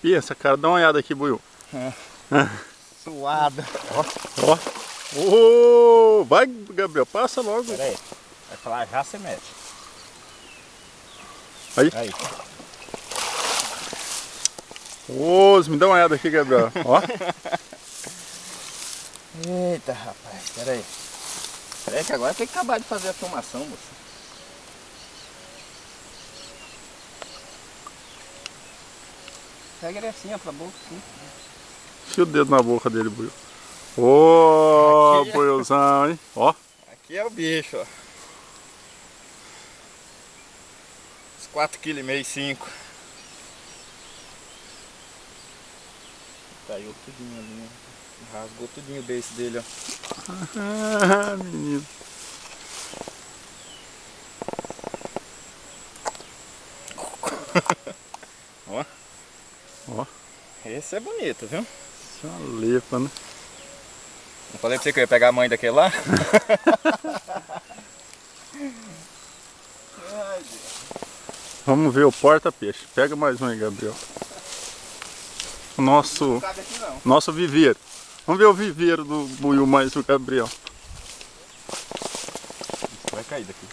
pensa, cara. Dá uma olhada aqui, Buiu. Suada. Ó. Ô, vai, Gabriel, passa logo. Pera aí. Vai falar já, você mete. Aí. Ô, me dá uma olhada aqui, Gabriel. Ó. Eita, rapaz. Pera aí. Pera aí que agora tem que acabar de fazer a filmação, moça. Pega ele assim, ó, pra boca, assim. Enfia o dedo na boca dele, Buiu. Ô, Aqui é- Buiuzão, hein? Ó. Aqui é o bicho, ó. Uns 4,5 kg, 5. Caiu tudinho ali, né? Rasgou tudinho o beiço dele, ó. Ah, menino. Ó. Ó. Esse é bonito, viu? Isso é uma lepa, né? Não falei pra você que eu ia pegar a mãe daquele lá? Ai, Deus. Vamos ver o porta-peixe. Pega mais um aí, Gabriel. Não cabe aqui não. Nosso viveiro. Vamos ver o viveiro do Buiu mais o Gabriel. Vai cair daqui.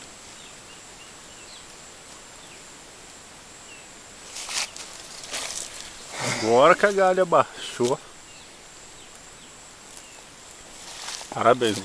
Agora que a galha baixou. Parabéns.